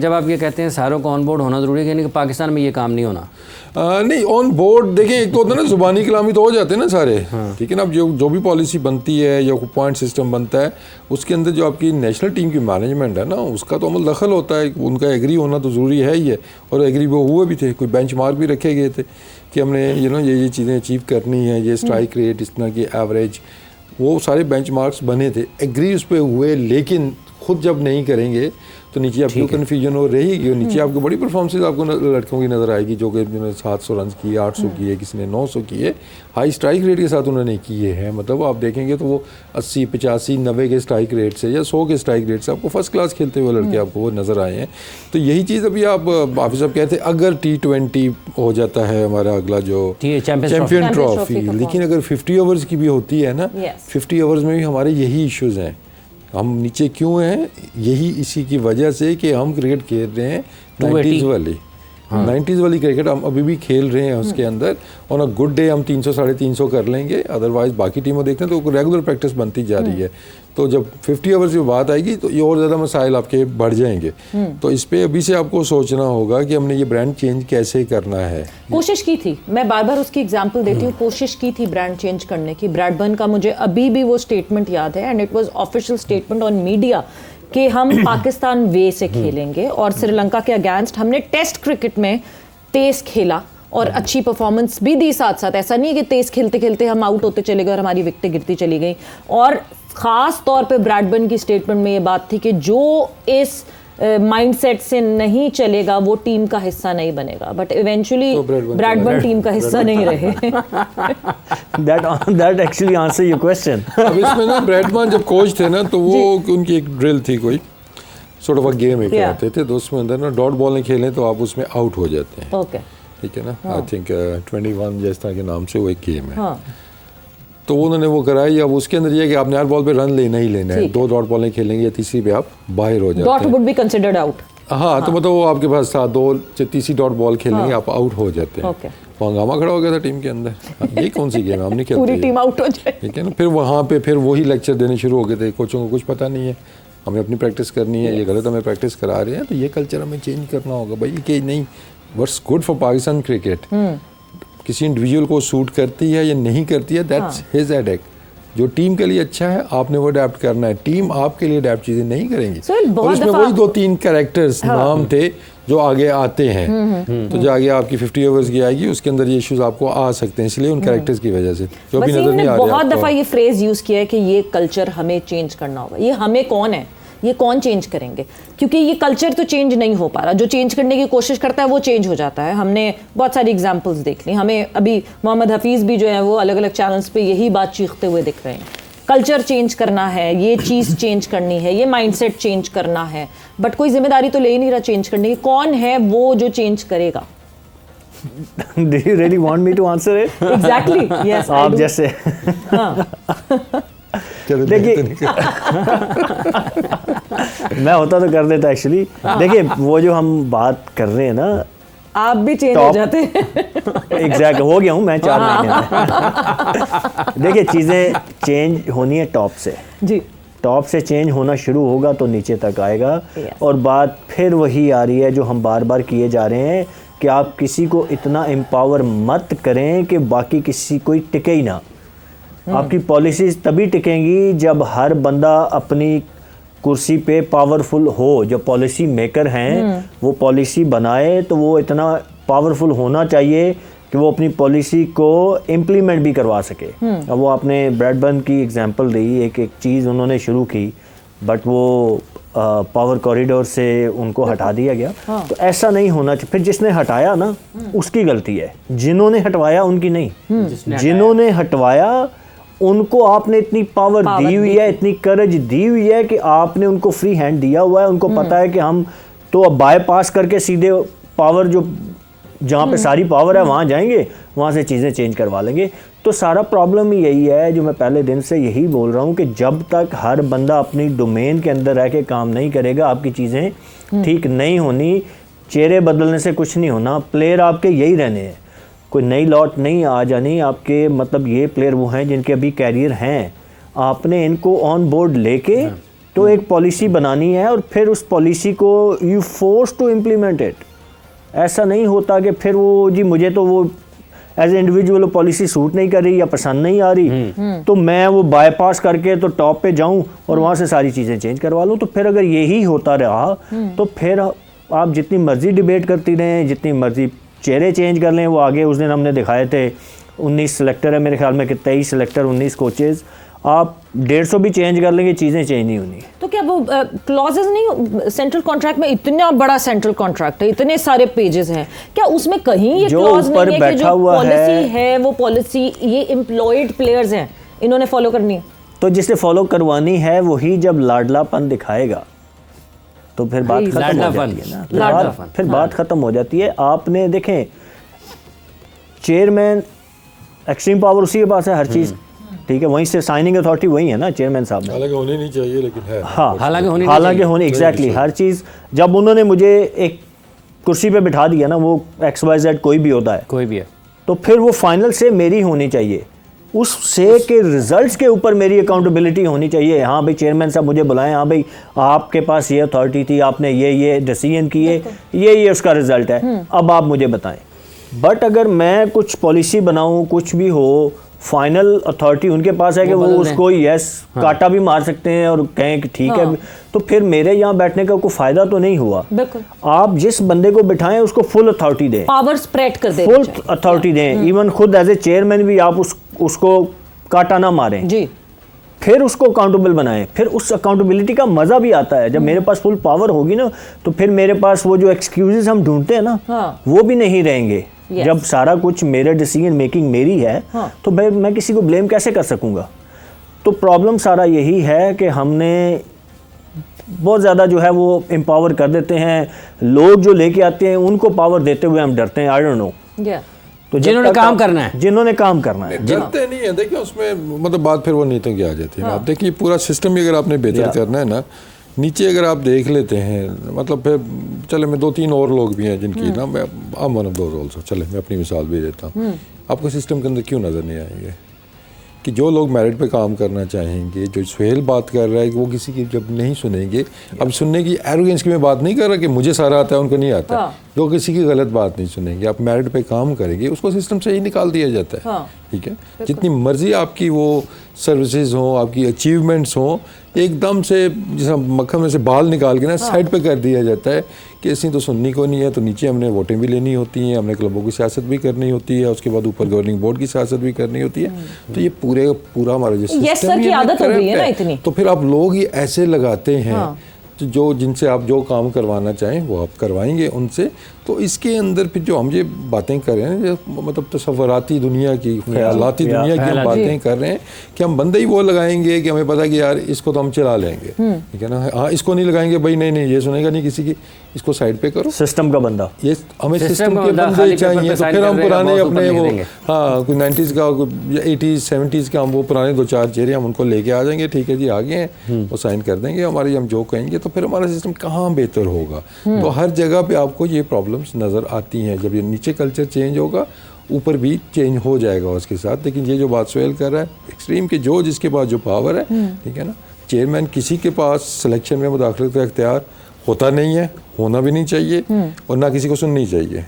जब आप ये कहते हैं सारों को ऑन बोर्ड होना ज़रूरी है, यानी कि पाकिस्तान में ये काम नहीं होना? नहीं, ऑन बोर्ड देखें, एक तो होता है ना ज़ुबानी कलामी तो हो जाते हैं ना सारे, ठीक है ना। अब जो भी पॉलिसी बनती है या पॉइंट सिस्टम बनता है, उसके अंदर जो आपकी नेशनल टीम की मैनेजमेंट है ना, उसका तो अमल दखल होता है, उनका एग्री होना तो ज़रूरी है ही है। और एग्री वो हुए भी थे, कोई बेंच मार्क भी रखे गए थे कि हमने ये चीज़ें अचीव करनी है, ये स्ट्राइक रेट इस तरह की एवरेज, वो सारे बेंच मार्क्स बने थे, एग्री उस पर हुए। लेकिन खुद जब नहीं करेंगे तो नीचे आपको कन्फ्यूजन हो रहेगी, और नीचे आपको बड़ी परफॉर्मेंस आपको लड़कों की नज़र आएगी जो कि जिन्होंने 700 रन किए, 800 किए, किसी ने 900 किए, हाई स्ट्राइक रेट के साथ उन्होंने किए हैं। मतलब आप देखेंगे तो वो 80, 85, 90 के स्ट्राइक रेट से या 100 के स्ट्राइक रेट से आपको फर्स्ट क्लास खेलते हुए लड़के आपको वो नज़र आए हैं। तो यही चीज़ अभी आप हाफिज़ साहब कहते हैं, अगर T20 हो जाता है हमारा अगला जो चैम्पियन ट्रॉफी, लेकिन अगर 50 ओवर्स की भी होती है ना, 50 ओवर्स में भी हमारे यही इश्यूज़ हैं। हम नीचे क्यों हैं? यही इसी की वजह से कि हम क्रिकेट खेल रहे हैं 90s वाली, 90s वाली क्रिकेट हम अभी भी खेल रहे हैं। उसके अंदर ऑन अ गुड डे हम 300, 350 कर लेंगे, अदरवाइज बाकी टीमों देखते हैं तो रेगुलर प्रैक्टिस बनती जा रही है। तो जब 50 ओवर्स की बात आएगी तो ये और ज़्यादा मसाइल आपके बढ़ जाएंगे। तो इस पर अभी से आपको सोचना होगा कि हमने ये ब्रांड चेंज कैसे करना है। कोशिश की थी, मैं बार बार उसकी एग्जांपल देती हूँ, कोशिश की थी ब्रांड चेंज करने की। ब्रैडबर्न का मुझे अभी भी वो स्टेटमेंट याद है, and it was official statement on media कि हम पाकिस्तान वे से खेलेंगे, और श्रीलंका के अगेंस्ट हमने टेस्ट क्रिकेट में तेज खेला और अच्छी परफॉर्मेंस भी दी साथ साथ। ऐसा नहीं है कि तेज खेलते खेलते हम आउट होते चले गए और हमारी विकेटें गिरती चली गई। और ख़ास तौर पे ब्रैडबर्न की स्टेटमेंट में ये बात थी कि जो इस माइंडसेट से नहीं चलेगा वो टीम का हिस्सा नहीं बनेगा। बट इवेंचुअली ब्रैडबर्न टीम का हिस्सा नहीं रहे। That actually answer your question. अब इसमें ना ब्रैडबर्न जब कोच थे ना, तो वो उनकी एक ड्रिल थी, कोई सॉर्ट ऑफ अ गेम एक आते थे, तो उसमें अंदर ना डॉट बॉल नहीं खेलें तो आप उसमें आउट हो जाते हैं। ओके, ठीक है ना। आई थिंक 21 जिस तरह के नाम से वो एक गेम है। तो उन्होंने वो कराई। अब उसके अंदर ये है कि आपने हर बॉल पे रन लेना ही लेना है, 2 डॉट बॉलें खेलेंगे या तीसरी पे आप बाहर हो जाते हैं। Dot would be considered out. हाँ, तो मतलब वो आपके पास था 2 तीसरी डॉट बॉल खेलेंगे, आप आउट हो जाते हैं। हंगामा खड़ा हो गया था टीम के अंदर, ये कौन सी गेम है, हम नहीं खेलते, पूरी टीम आउट हो जाए। ठीक है ना। फिर वहाँ पे फिर वही लेक्चर देने शुरू हो गए थे, कोचों को कुछ पता नहीं है, हमें अपनी प्रैक्टिस करनी है, ये गलत हमें प्रैक्टिस करा रहे हैं। तो ये कल्चर हमें चेंज करना होगा भाई, कि नहीं what's good for Pakistan cricket किसी इंडिविजुअल को सूट करती है या नहीं करती है, दैट्स हिज हेडेक। जो टीम के लिए अच्छा है आपने वो अडेप्ट करना है, टीम आपके लिए अडेप्ट चीज़ें नहीं करेंगी। और इसमें वही 2-3 कैरेक्टर्स नाम थे जो आगे आते हैं। तो जो आगे आपकी 50 ओवर्स की आएगी उसके अंदर ये इश्यूज आपको आ सकते हैं, इसलिए उन कैरेक्टर्स की वजह से जो भी नजर नहीं आ रहा है। बहुत दफ़ा ये फ्रेज यूज़ किया है कि ये कल्चर हमें चेंज करना होगा। ये हमें कौन है, ये कौन चेंज करेंगे? क्योंकि ये कल्चर तो चेंज नहीं हो पा रहा। जो चेंज करने की कोशिश करता है वो चेंज हो जाता है। हमने बहुत सारी एग्जांपल्स देख ली। हमें अभी मोहम्मद हफीज़ भी जो है वो अलग अलग चैनल्स पे यही बात चीखते हुए दिख रहे हैं। कल्चर चेंज करना है, ये चीज़ चेंज करनी है, ये माइंडसेट चेंज करना है, बट कोई जिम्मेदारी तो ले ही नहीं रहा चेंज करने की। कौन है वो जो चेंज करेगा? Do you really want me to answer it? Exactly, yes. आप जैसे देखिए मैं होता तो कर देता एक्चुअली। देखिए वो जो हम बात कर रहे हैं ना, आप भी चेंज हो जाते हैं। एग्जैक्ट हो गया हूँ मैं 4 महीने में। देखिए चीज़ें चेंज होनी है टॉप से जी, टॉप से चेंज होना शुरू होगा तो नीचे तक आएगा। और बात फिर वही आ रही है जो हम बार बार किए जा रहे हैं कि आप किसी को इतना एम्पावर मत करें कि बाकी किसी कोई टिके ही ना। आपकी पॉलिसीज़ तभी टिकेंगी जब हर बंदा अपनी कुर्सी पे पावरफुल हो। जो पॉलिसी मेकर हैं वो पॉलिसी बनाए तो वो इतना पावरफुल होना चाहिए कि वो अपनी पॉलिसी को इम्प्लीमेंट भी करवा सके। अब वो आपने ब्रैडबर्न की एग्जांपल दी, एक चीज़ उन्होंने शुरू की बट वो पावर कॉरिडोर से उनको हटा दिया गया। तो ऐसा नहीं होना चाहिए। फिर जिसने हटाया ना उसकी गलती है, जिन्होंने हटवाया उनकी नहीं। जिन्होंने हटवाया उनको आपने इतनी पावर दी हुई है, इतनी करज दी हुई है कि आपने उनको फ्री हैंड दिया हुआ है। उनको पता है कि हम तो अब बाईपास करके सीधे पावर जो जहाँ पे सारी पावर है वहाँ जाएंगे, वहाँ से चीज़ें चेंज करवा लेंगे। तो सारा प्रॉब्लम ही यही है जो मैं पहले दिन से यही बोल रहा हूँ कि जब तक हर बंदा अपनी डोमेन के अंदर रह के काम नहीं करेगा आपकी चीज़ें ठीक नहीं होनी। चेहरे बदलने से कुछ नहीं होना, प्लेयर आपके यही रहने हैं, कोई नई लॉट नहीं आ जानी आपके। मतलब ये प्लेयर वो हैं जिनके अभी कैरियर हैं, आपने इनको ऑन बोर्ड लेके तो एक पॉलिसी बनानी है और फिर उस पॉलिसी को you force to implement it. ऐसा नहीं होता कि फिर वो जी मुझे तो वो as a individual policy suit नहीं कर रही या पसंद नहीं आ रही तो मैं वो बाईपास करके तो टॉप पे जाऊं और वहाँ से सारी चीज़ें चेंज करवा लूँ। तो फिर अगर यही होता रहा तो फिर आप जितनी मर्जी डिबेट करती रहें, जितनी मर्जी चेहरे चेंज कर लें। वो आगे उस दिन हमने दिखाए थे 19 सेलेक्टर है मेरे ख्याल में कि 23 सेलेक्टर 19 कोचेज़, आप 150 भी चेंज कर लेंगे चीज़ें चेंज नहीं होनी। तो क्या वो क्लॉजेस नहीं, सेंट्रल कॉन्ट्रैक्ट में इतना बड़ा सेंट्रल कॉन्ट्रैक्ट है, इतने सारे पेजेस हैं, क्या उसमें कहीं ये क्लॉज नहीं है कि जो पॉलिसी है वो पॉलिसी ये एम्प्लॉयड प्लेयर्स हैं इन्होंने फॉलो करनी है? तो जिसे फॉलो करवानी है वही जब लाडलापन दिखाएगा तो फिर बात खत्म हो जाती है ना, फिर बात खत्म हो जाती है। आपने देखें चेयरमैन एक्सट्रीम पावर उसी के पास है हर चीज़, ठीक है, वहीं से साइनिंग अथॉरिटी वही है ना चेयरमैन साहब। हालांकि होनी नहीं चाहिए लेकिन है। हाँ, हालांकि होनी एग्जैक्टली हर चीज़। जब उन्होंने मुझे एक कुर्सी पे बिठा दिया ना, वो XYZ कोई भी होता है, कोई भी है, तो फिर वो फाइनल से मेरी होनी चाहिए, उस से के रिजल्ट्स के ऊपर मेरी अकाउंटेबिलिटी होनी चाहिए। हाँ भाई चेयरमैन साहब मुझे बुलाएं, हाँ भाई आपके पास ये अथॉरिटी थी, आपने ये डिसीजन किए, ये उसका रिजल्ट है, अब आप मुझे बताएं। बट अगर मैं कुछ पॉलिसी बनाऊं, कुछ भी हो, फाइनल अथॉरिटी उनके पास है कि वो उसको काटा भी मार सकते हैं और कहें कि ठीक है, तो फिर मेरे यहाँ बैठने का कोई फायदा तो नहीं हुआ। आप जिस बंदे को बिठाएं उसको फुल अथॉरिटी दें, पावर स्प्रेड कर दें, फुल अथॉरिटी दें। इवन खुद एज ए चेयरमैन भी आप उसको काटा ना मारें जी, फिर उसको अकाउंटेबल बनाएं। फिर उस अकाउंटेबिलिटी का मज़ा भी आता है जब मेरे पास फुल पावर होगी ना, तो फिर मेरे पास वो जो एक्सक्यूजेस हम ढूंढते हैं ना, वो भी नहीं रहेंगे। जब सारा कुछ मेरे डिसीजन मेकिंग मेरी है तो मैं किसी को ब्लेम कैसे कर सकूंगा? तो प्रॉब्लम सारा यही है कि हमने बहुत ज़्यादा जो है वो एम्पावर कर देते हैं, लोग जो लेके आते हैं उनको पावर देते हुए हम डरते हैं। आई डोंट नो, तो जिन्होंने काम करना है डरते नहीं है। देखिए उसमें मतलब बात फिर वो नीतियों की आ जाती है। आप देखिए पूरा सिस्टम ही अगर आपने बेहतर करना है ना, नीचे अगर आप देख लेते हैं, मतलब फिर चले मैं 2-3 और लोग भी हैं जिनकी ना, मैं I'm one of those also, चले मैं अपनी मिसाल भी देता हूँ। आपको सिस्टम के अंदर क्यों नज़र नहीं आएंगे कि जो लोग मेरिट पे काम करना चाहेंगे, जो सुहेल बात कर रहा है कि वो किसी की जब नहीं सुनेंगे, अब सुनने की एरोगेंस की मैं बात नहीं कर रहा कि मुझे सारा आता है उनको नहीं आता, जो किसी की गलत बात नहीं सुनेंगे, आप मेरिट पे काम करेंगे, उसको सिस्टम से ही निकाल दिया जाता है। ठीक है, जितनी मर्जी आपकी वो सर्विसेज हों, आपकी अचीवमेंट्स हों, एकदम से जैसा मक्खन में से बाल निकाल के ना साइड पे कर दिया जाता है कि ऐसी तो सुननी को नहीं है, तो नीचे हमने वोटें भी लेनी होती हैं, हमने क्लबों की सियासत भी करनी होती है, उसके बाद ऊपर गवर्निंग बोर्ड की सियासत भी करनी होती है। तो ये पूरा हमारा जो सिस्टम की आदत हो गई है ना इतनी, तो फिर आप लोग ही ऐसे लगाते हैं जो जिनसे आप जो काम करवाना चाहें वो आप करवाएंगे उनसे। तो इसके अंदर फिर जो हम ये बातें कर रहे हैं, मतलब तसव्वुराती दुनिया की, ख्यालाती दुनिया की हम बातें कर रहे हैं कि हम बंदे ही वो लगाएंगे कि हमें पता कि यार इसको तो हम चला लेंगे, ठीक है ना। हाँ, इसको नहीं लगाएंगे भाई, नहीं ये सुनेगा नहीं किसी की, इसको साइड पे करो, सिस्टम का बंदा, ये हमें सिस्टम के बंदे चाहिए। तो फिर हम पुराने अपने वो कोई 90s का या 80s 70s का हम वो पुराने 2-4 चेहरे हम उनको लेके आ जाएंगे, ठीक है जी आ गए हैं, वो साइन कर देंगे हमारे, हम जो कहेंगे, तो फिर हमारा सिस्टम कहाँ बेहतर होगा। तो हर जगह पे आपको ये प्रॉब्लम्स नज़र आती हैं। जब ये नीचे कल्चर चेंज होगा, ऊपर भी चेंज हो जाएगा उसके साथ। लेकिन ये जो बात सोहेल कर रहा है एक्सट्रीम के, जो जिसके पास जो पावर है, ठीक है ना, चेयरमैन किसी के पास सिलेक्शन में मुदाखलत का इख्तियार होता नहीं है, होना भी नहीं चाहिए और ना किसी को सुननी चाहिए।